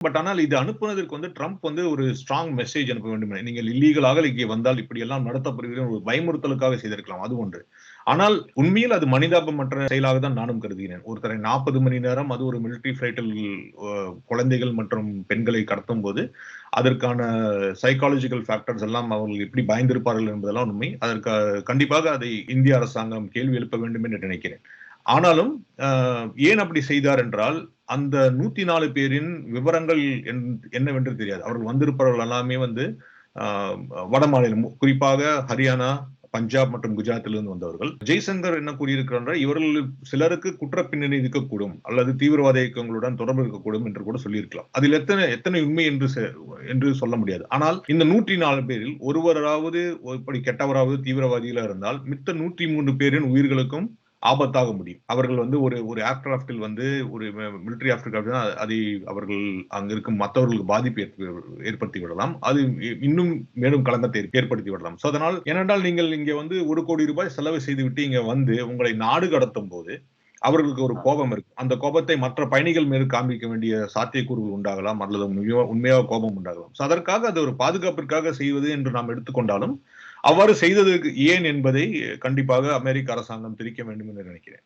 But ஆனால் இது அனுப்புவதற்கு ட்ரம்ப் ஒரு ஸ்ட்ராங் மெசேஜ் அனுப்ப வேண்டும். நீங்கள் இல்லீகலாக இங்கே வந்தால் இப்படி எல்லாம் நடத்தப்படுகிறது ஒரு பயமுறுத்தலுக்காக செய்திருக்கலாம். அது ஒன்று. ஆனால் உண்மையில் அது மனிதாபமற்ற செயலாக தான் நானும் கருதுகிறேன். ஒருத்தரை 40 மணி நேரம் அது ஒரு மிலிட்டரி ஃபிளைட்டில் குழந்தைகள் மற்றும் பெண்களை கடத்தும் போது அதற்கான சைக்காலஜிக்கல் ஃபேக்டர்ஸ் எல்லாம் அவர்கள் எப்படி பயந்திருப்பார்கள் என்பதெல்லாம் உண்மை. அதற்கு கண்டிப்பாக அதை இந்திய அரசாங்கம் கேள்வி எழுப்ப வேண்டும் என்று நினைக்கிறேன். ஆனாலும் ஏன் அப்படி செய்தார் என்றால் அந்த 104 பேரின் விவரங்கள் என்னவென்று தெரியாது. அவர்கள் வந்திருப்பவர்கள் எல்லாமே வட மாநிலம், குறிப்பாக ஹரியானா, பஞ்சாப் மற்றும் குஜராத்திலிருந்து வந்தவர்கள். ஜெய்சங்கர் என்ன கூறியிருக்கிறார், இவர்கள் சிலருக்கு குற்ற பின்னணி இருக்கக்கூடும் அல்லது தீவிரவாத இயக்கங்களுடன் தொடர்பு இருக்கக்கூடும் என்று கூட சொல்லியிருக்கலாம். அதில் எத்தனை உண்மை என்று சொல்ல முடியாது. ஆனால் இந்த 104 பேரில் ஒருவராவது இப்படி கெட்டவராவது தீவிரவாதிகளா இருந்தால் மித்த 103 பேரின் உயிர்களுக்கும் ஆபத்தாக முடியும். அவர்கள் ஒரு ஏர்கிராப்டில் ஒரு மிலிட்டரி ஏர்கிராப்ட் அதை அவர்கள் அங்க இருக்கும் மற்றவர்களுக்கு பாதிப்பு ஏற்படுத்தி விடலாம். அது இன்னும் மேலும் களங்கத்தை ஏற்படுத்தி விடலாம். அதனால் ஏனென்றால் நீங்கள் இங்க 1 கோடி ரூபாய் செலவு செய்துவிட்டு இங்க உங்களை நாடு கடத்தும் போது அவர்களுக்கு ஒரு கோபம் இருக்கு. அந்த கோபத்தை மற்ற பயணிகள் மீது காண்பிக்க வேண்டிய சாத்தியக்கூறுகள் உண்டாகலாம் அல்லது உண்மையாக கோபம் உண்டாகலாம். அதற்காக அது ஒரு பாதுகாப்பிற்காக செய்வது என்று நாம் எடுத்துக்கொண்டாலும் அவ்வாறு செய்ததற்கு ஏன் என்பதை கண்டிப்பாக அமெரிக்க அரசாங்கம் திரிக்க வேண்டும் என்று நினைக்கிறேன்.